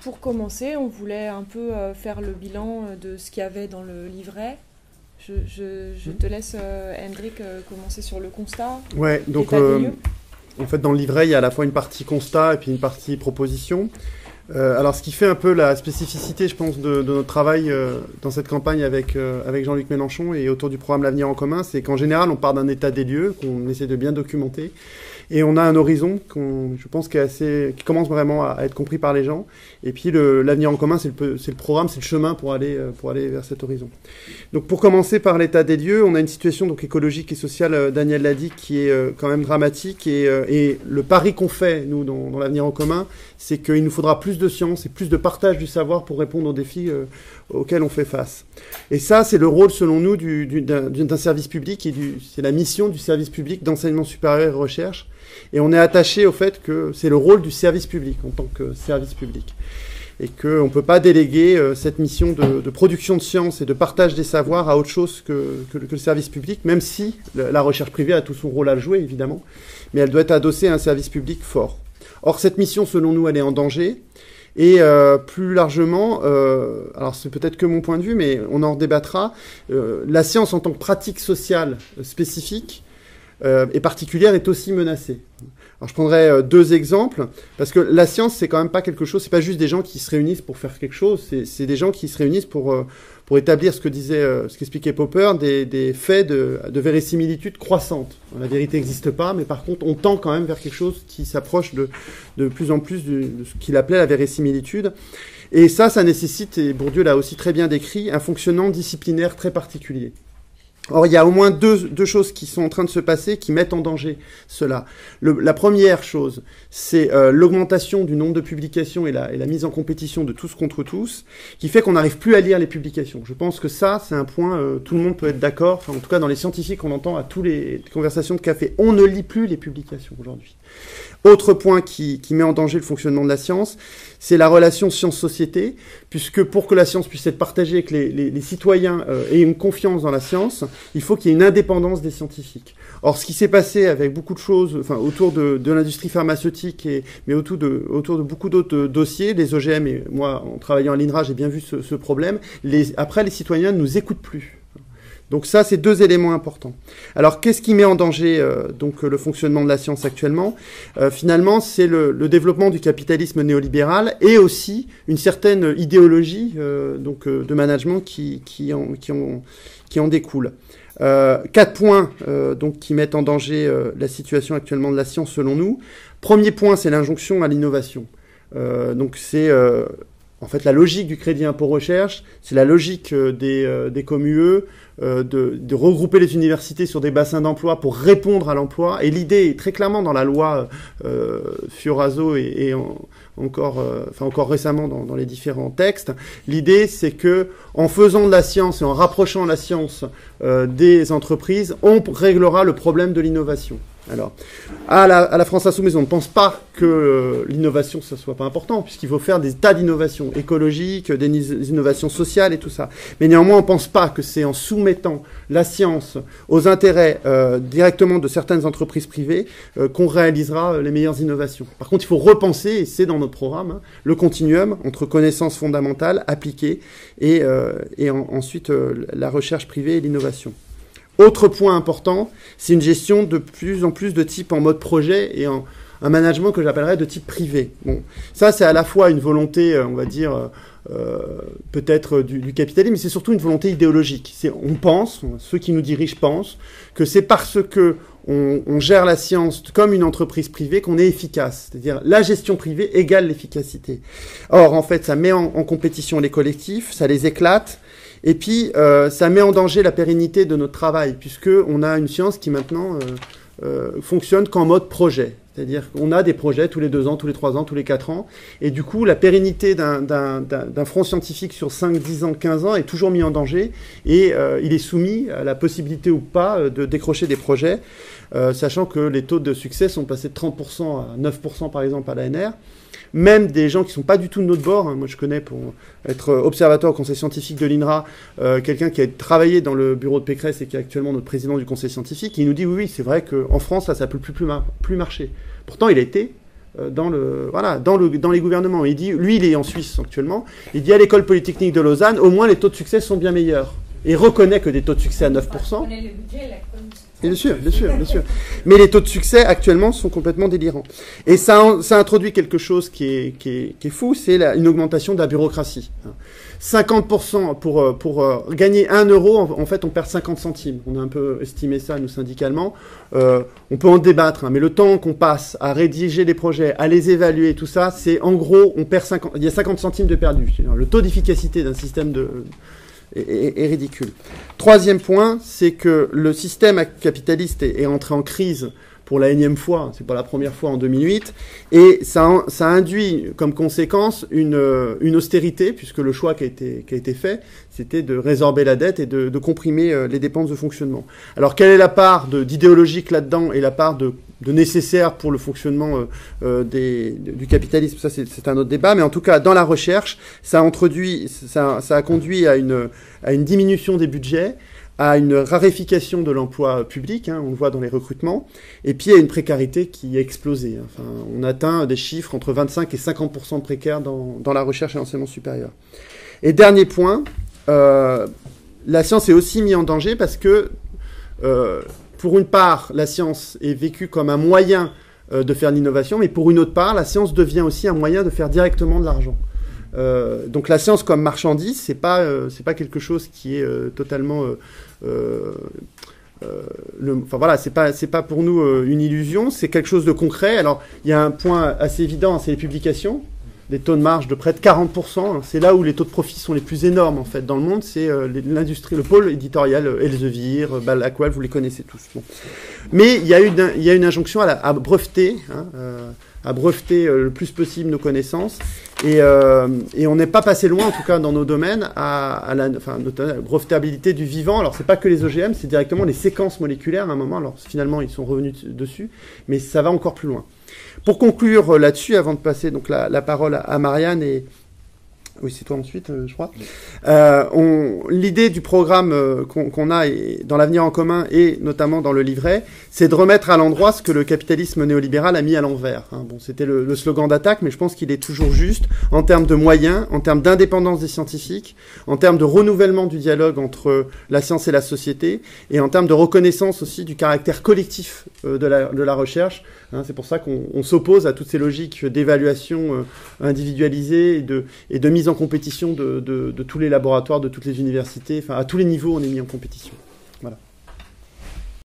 pour commencer, on voulait un peu faire le bilan de ce qu'il y avait dans le livret. Je te laisse, Hendrik, commencer sur le constat. Ouais, donc en fait, dans le livret, il y a à la fois une partie constat et puis une partie proposition. Alors, ce qui fait un peu la spécificité, je pense, de notre travail dans cette campagne avec Jean-Luc Mélenchon et autour du programme L'Avenir en commun, c'est qu'en général, on part d'un état des lieux qu'on essaie de bien documenter. Et on a un horizon je pense, qui commence vraiment à être compris par les gens. Et puis l'avenir en commun, c'est le programme, c'est le chemin pour aller vers cet horizon. Donc pour commencer par l'état des lieux, on a une situation donc écologique et sociale, Daniel l'a dit, qui est quand même dramatique. Et le pari qu'on fait, nous, dans l'avenir en commun, c'est qu'il nous faudra plus de science et plus de partage du savoir pour répondre aux défis auxquels on fait face. Et ça, c'est le rôle, selon nous, d'un service public, et c'est la mission du service public d'enseignement supérieur et de recherche. Et on est attaché au fait que c'est le rôle du service public en tant que service public. Et qu'on ne peut pas déléguer cette mission de production de sciences et de partage des savoirs à autre chose que le service public, même si la recherche privée a tout son rôle à jouer, évidemment, mais elle doit être adossée à un service public fort. Or, cette mission, selon nous, elle est en danger. Et plus largement, alors c'est peut-être que mon point de vue, mais on en débattra, la science en tant que pratique sociale spécifique et particulière est aussi menacée. Alors je prendrai deux exemples, parce que la science, c'est quand même pas quelque chose, c'est pas juste des gens qui se réunissent pour faire quelque chose, c'est des gens qui se réunissent pour établir ce qu'expliquait Popper, des faits de vérisimilitude croissante. La vérité n'existe pas, mais par contre, on tend quand même vers quelque chose qui s'approche de plus en plus de ce qu'il appelait la vérisimilitude. Et ça nécessite, et Bourdieu l'a aussi très bien décrit, un fonctionnement disciplinaire très particulier. Or, il y a au moins deux choses qui sont en train de se passer qui mettent en danger cela. La première chose, c'est l'augmentation du nombre de publications et la mise en compétition de tous contre tous, qui fait qu'on n'arrive plus à lire les publications. Je pense que ça, c'est un point, tout le monde peut être d'accord, enfin, en tout cas dans les scientifiques, on entend à tous les conversations de café, on ne lit plus les publications aujourd'hui. Autre point qui met en danger le fonctionnement de la science, c'est la relation science-société, puisque pour que la science puisse être partagée et que les citoyens aient une confiance dans la science, il faut qu'il y ait une indépendance des scientifiques. Or, ce qui s'est passé avec beaucoup de choses, enfin, autour de l'industrie pharmaceutique, mais autour de beaucoup d'autres dossiers, les OGM, et moi, en travaillant à l'INRA, j'ai bien vu ce problème, après, les citoyens ne nous écoutent plus. Donc ça, c'est deux éléments importants. Alors, qu'est-ce qui met en danger donc le fonctionnement de la science actuellement ? Finalement, c'est le développement du capitalisme néolibéral et aussi une certaine idéologie de management qui en découle. 4 points donc qui mettent en danger la situation actuellement de la science selon nous. Premier point, c'est l'injonction à l'innovation. Donc c'est en fait la logique du crédit impôt recherche, c'est la logique des COMUE, de regrouper les universités sur des bassins d'emploi pour répondre à l'emploi. Et l'idée est très clairement dans la loi Fioraso et encore récemment dans les différents textes. L'idée, c'est que en faisant de la science et en rapprochant la science des entreprises, on réglera le problème de l'innovation. Alors, à la France Insoumise, on ne pense pas que l'innovation, ça soit pas important, puisqu'il faut faire des tas d'innovations écologiques, des innovations sociales et tout ça. Mais néanmoins, on ne pense pas que c'est en soumettant la science aux intérêts directement de certaines entreprises privées qu'on réalisera les meilleures innovations. Par contre, il faut repenser, et c'est dans notre programme, le continuum entre connaissances fondamentales appliquées et ensuite la recherche privée et l'innovation. Autre point important, c'est une gestion de plus en plus de type en mode projet et un management que j'appellerais de type privé. Bon, ça c'est à la fois une volonté, on va dire, peut-être du capitalisme, mais c'est surtout une volonté idéologique. On pense, ceux qui nous dirigent pensent, que c'est parce que on gère la science comme une entreprise privée qu'on est efficace. C'est-à-dire la gestion privée égale l'efficacité. Or, en fait, ça met en compétition les collectifs, ça les éclate. Et puis, ça met en danger la pérennité de notre travail, puisqu'on a une science qui maintenant fonctionne qu'en mode projet. C'est-à-dire qu'on a des projets tous les 2 ans, tous les 3 ans, tous les 4 ans. Et du coup, la pérennité d'un front scientifique sur 5, 10 ans, 15 ans est toujours mis en danger. Et il est soumis à la possibilité ou pas de décrocher des projets, sachant que les taux de succès sont passés de 30% à 9% par exemple à l'ANR. Même des gens qui ne sont pas du tout de notre bord. Moi, je connais, pour être observateur au conseil scientifique de l'INRA, quelqu'un qui a travaillé dans le bureau de Pécresse et qui est actuellement notre président du conseil scientifique. Il nous dit, oui, c'est vrai qu'en France, ça ne peut plus marcher. Pourtant, il a été dans les gouvernements. Il dit, lui, il est en Suisse actuellement, il dit à l'école polytechnique de Lausanne, au moins les taux de succès sont bien meilleurs. Et reconnaît que des taux de succès à 9%. Bien sûr. Mais les taux de succès actuellement sont complètement délirants. Et ça introduit quelque chose qui est fou, c'est une augmentation de la bureaucratie. 50% pour gagner 1 euro, en fait, on perd 50 centimes. On a un peu estimé ça, nous, syndicalement. On peut en débattre, hein, mais le temps qu'on passe à rédiger les projets, à les évaluer, tout ça, c'est en gros, il y a 50 centimes de perdu. Le taux d'efficacité d'un système est ridicule. Troisième point, c'est que le système capitaliste est entré en crise pour la énième fois, c'est pas la première fois en 2008, et ça induit comme conséquence une austérité, puisque le choix qui a été fait, c'était de résorber la dette et de comprimer les dépenses de fonctionnement. Alors quelle est la part d'idéologique là-dedans et la part de nécessaire pour le fonctionnement du capitalisme? Ça, c'est un autre débat, mais en tout cas, dans la recherche, ça a conduit à une diminution des budgets, à une raréfication de l'emploi public, hein, on le voit dans les recrutements, et puis à une précarité qui a explosé. Enfin, on atteint des chiffres entre 25 et 50% de précaires dans la recherche et l'enseignement supérieur. Et dernier point, la science est aussi mise en danger parce que, pour une part, la science est vécue comme un moyen de faire de l'innovation, mais pour une autre part, la science devient aussi un moyen de faire directement de l'argent. Donc la science comme marchandise, c'est pas quelque chose qui est totalement enfin voilà, c'est pas pour nous une illusion, c'est quelque chose de concret. Alors il y a un point assez évident, c'est les publications, des taux de marge de près de 40%. C'est là où les taux de profit sont les plus énormes en fait dans le monde. C'est l'industrie, le pôle éditorial, Elsevier, Balakwal, vous les connaissez tous. Bon. Mais il y a une injonction à breveter, hein, à breveter le plus possible nos connaissances. Et on n'est pas passé loin, en tout cas dans nos domaines, à la brevetabilité du vivant. Alors c'est pas que les OGM, c'est directement les séquences moléculaires à un moment. Alors finalement ils sont revenus dessus, mais ça va encore plus loin. Pour conclure là-dessus, avant de passer donc la parole à Marianne et oui, c'est toi ensuite, je crois. L'idée du programme qu'on a dans l'avenir en commun et notamment dans le livret, c'est de remettre à l'endroit ce que le capitalisme néolibéral a mis à l'envers. Hein. Bon, c'était le slogan d'attaque, mais je pense qu'il est toujours juste en termes de moyens, en termes d'indépendance des scientifiques, en termes de renouvellement du dialogue entre la science et la société, et en termes de reconnaissance aussi du caractère collectif de la recherche. Hein, c'est pour ça qu'on s'oppose à toutes ces logiques d'évaluation individualisée et de mise en compétition de tous les laboratoires, de toutes les universités. Enfin, à tous les niveaux, on est mis en compétition.